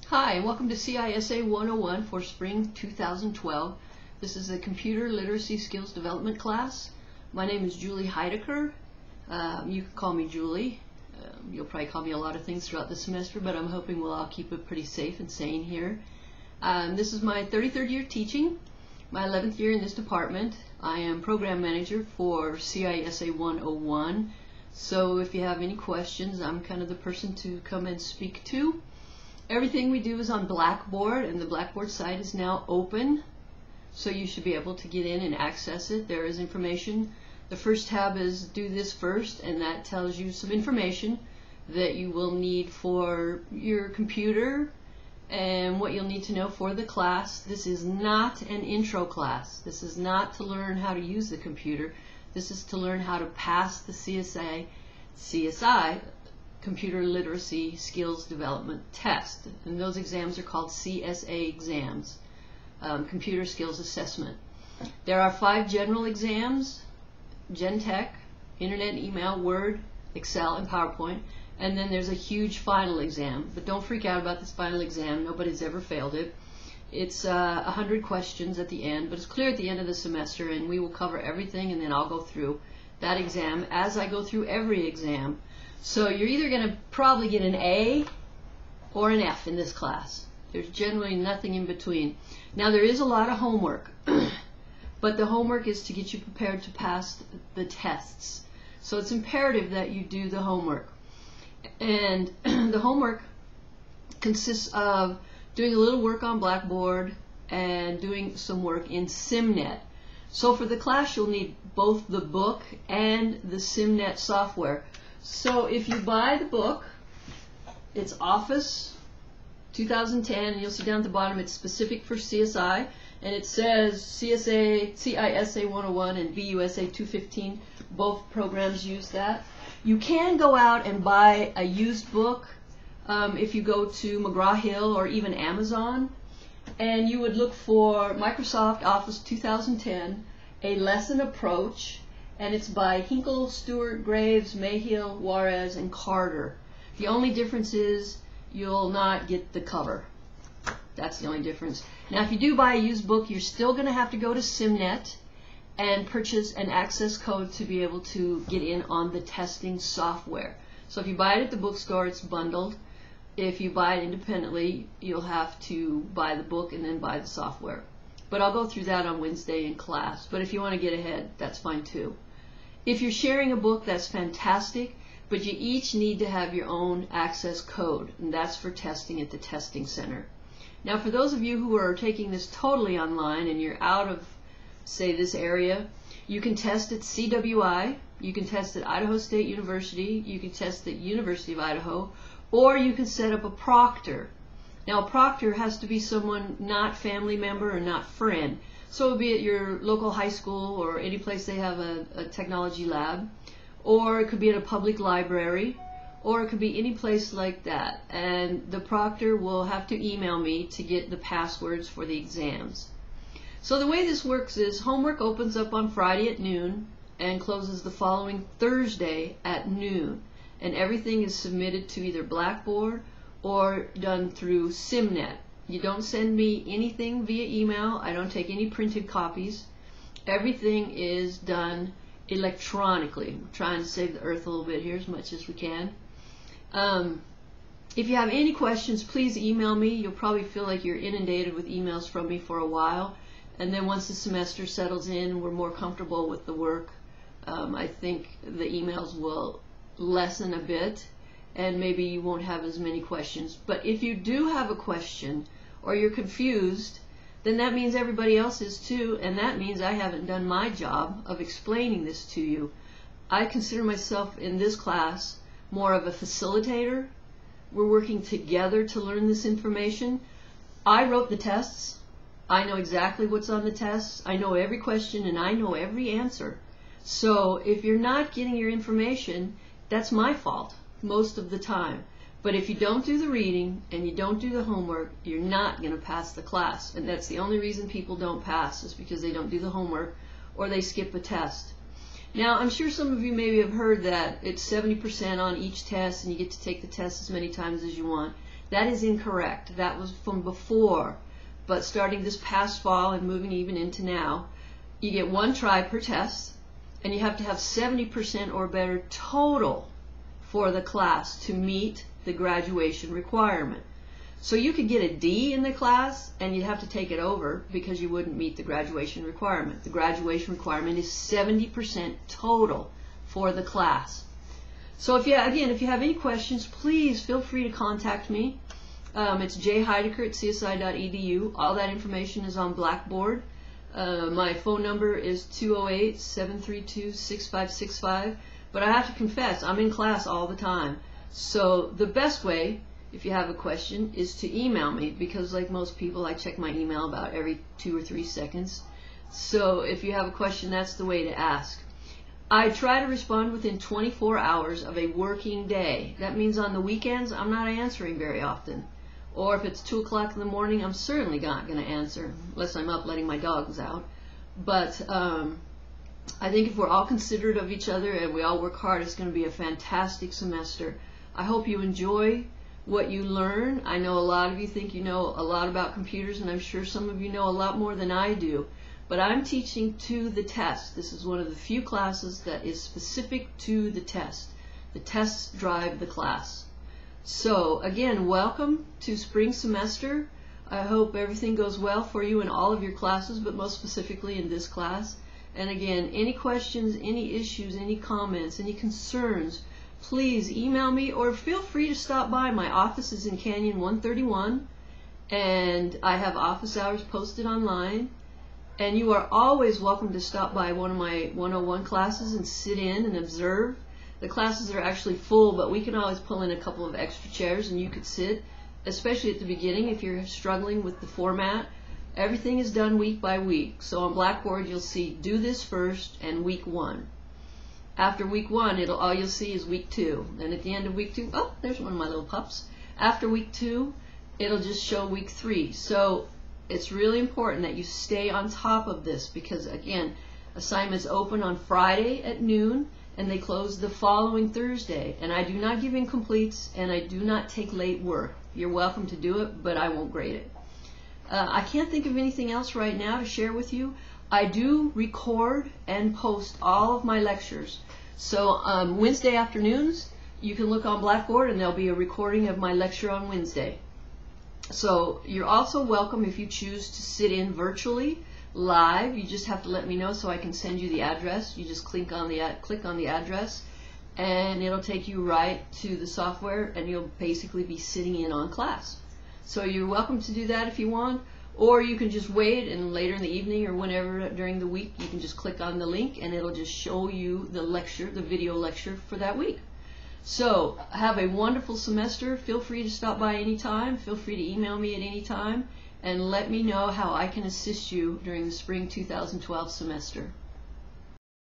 Hi, and welcome to CISA 101 for spring 2012. This is the Computer Literacy Skills Development class. My name is Julie Heidecker. You can call me Julie. You'll probably call me a lot of things throughout the semester, but I'm hoping we'll all keep it pretty safe and sane here. This is my 33rd year teaching, my 11th year in this department. I am program manager for CISA 101. So if you have any questions, I'm kind of the person to come and speak to. Everything we do is on Blackboard, and the Blackboard site is now open, so you should be able to get in and access it. There is information. The first tab is Do This First, and that tells you some information that you will need for your computer and what you'll need to know for the class. This is not an intro class. This is not to learn how to use the computer. This is to learn how to pass the CSI Computer Literacy Skills Development Test, and those exams are called CSA exams, Computer Skills Assessment. There are 5 general exams: Gen Tech, Internet and Email, Word, Excel, and PowerPoint, and then there's a huge final exam. But don't freak out about this final exam. Nobody's ever failed it. It's 100 questions at the end, but it's clear at the end of the semester, and we will cover everything, and then I'll go through that exam as I go through every exam. So you're either going to probably get an A or an F in this class. There's generally nothing in between. Now there is a lot of homework, but the homework is to get you prepared to pass the tests. So it's imperative that you do the homework. And the homework consists of doing a little work on Blackboard and doing some work in SimNet. So for the class you'll need both the book and the SimNet software. So if you buy the book, it's Office 2010, and you'll see down at the bottom it's specific for CSI, and it says CISA 101 and VUSA 215. Both programs use that. You can go out and buy a used book if you go to McGraw-Hill or even Amazon, and you would look for Microsoft Office 2010, A Lesson Approach, and it's by Hinkle, Stewart, Graves, Mayhill, Juarez, and Carter. The only difference is you'll not get the cover. That's the only difference. Now if you do buy a used book, you're still going to have to go to SimNet and purchase an access code to be able to get in on the testing software. So if you buy it at the bookstore, it's bundled. If you buy it independently, you'll have to buy the book and then buy the software. But I'll go through that on Wednesday in class. But if you want to get ahead, that's fine too. If you're sharing a book, that's fantastic, but you each need to have your own access code, and that's for testing at the testing center. Now for those of you who are taking this totally online and you're out of, say, this area, you can test at CWI, you can test at Idaho State University, you can test at University of Idaho, or you can set up a proctor. Now a proctor has to be someone not family member or not friend. So it would be at your local high school or any place they have a technology lab, or it could be at a public library, or it could be any place like that. And the proctor will have to email me to get the passwords for the exams. So the way this works is homework opens up on Friday at noon and closes the following Thursday at noon. And everything is submitted to either Blackboard or done through SimNet. You don't send me anything via email. I don't take any printed copies. Everything is done electronically. We're trying to save the earth a little bit here as much as we can. If you have any questions, please email me. You'll probably feel like you're inundated with emails from me for a while. And then once the semester settles in and we're more comfortable with the work, I think the emails will lessen a bit, and maybe you won't have as many questions. But if you do have a question or you're confused, then that means everybody else is too, and that means I haven't done my job of explaining this to you. I consider myself in this class more of a facilitator. We're working together to learn this information. I wrote the tests. I know exactly what's on the tests. I know every question and I know every answer. So if you're not getting your information, that's my fault most of the time. But if you don't do the reading and you don't do the homework, you're not going to pass the class. And that's the only reason people don't pass, is because they don't do the homework or they skip a test. Now, I'm sure some of you maybe have heard that it's 70% on each test and you get to take the test as many times as you want. That is incorrect. That was from before, but starting this past fall and moving even into now, you get 1 try per test, and you have to have 70% or better total for the class to meet the graduation requirement. So you could get a D in the class and you'd have to take it over because you wouldn't meet the graduation requirement. The graduation requirement is 70% total for the class. So if you have any questions, please feel free to contact me. It's jheidecker@csi.edu. All that information is on Blackboard. My phone number is 208-732-6565. But I have to confess, I'm in class all the time. So the best way, if you have a question, is to email me, because like most people, I check my email about every 2 or 3 seconds. So if you have a question, that's the way to ask. I try to respond within 24 hours of a working day. That means on the weekends, I'm not answering very often. Or if it's 2 o'clock in the morning, I'm certainly not going to answer, unless I'm up letting my dogs out. But I think if we're all considerate of each other and we all work hard, it's going to be a fantastic semester. I hope you enjoy what you learn. I know a lot of you think you know a lot about computers, and I'm sure some of you know a lot more than I do. But I'm teaching to the test. This is one of the few classes that is specific to the test. The tests drive the class. So again, welcome to spring semester. I hope everything goes well for you in all of your classes, but most specifically in this class. And again, any questions, any issues, any comments, any concerns, please email me or feel free to stop by. My office is in Canyon 131, and I have office hours posted online. And you are always welcome to stop by one of my 101 classes and sit in and observe. The classes are actually full, but we can always pull in a couple of extra chairs and you could sit, especially at the beginning if you're struggling with the format. Everything is done week by week. So on Blackboard you'll see do this first and week 1. After week 1, all you'll see is week 2. And at the end of week 2, oh, there's one of my little pups. After week 2, it'll just show week 3. So it's really important that you stay on top of this, because again, assignments open on Friday at noon and they close the following Thursday. And I do not give incompletes and I do not take late work. You're welcome to do it, but I won't grade it. I can't think of anything else right now to share with you. I do record and post all of my lectures. So Wednesday afternoons, you can look on Blackboard and there'll be a recording of my lecture on Wednesday. So you're also welcome if you choose to sit in virtually live. You just have to let me know so I can send you the address. You just click on the address and it'll take you right to the software and you'll basically be sitting in on class. So you're welcome to do that if you want, or you can just wait and later in the evening or whenever during the week you can just click on the link and it'll just show you the lecture, the video lecture for that week. So have a wonderful semester. Feel free to stop by anytime. Feel free to email me at any time and let me know how I can assist you during the spring 2012 semester.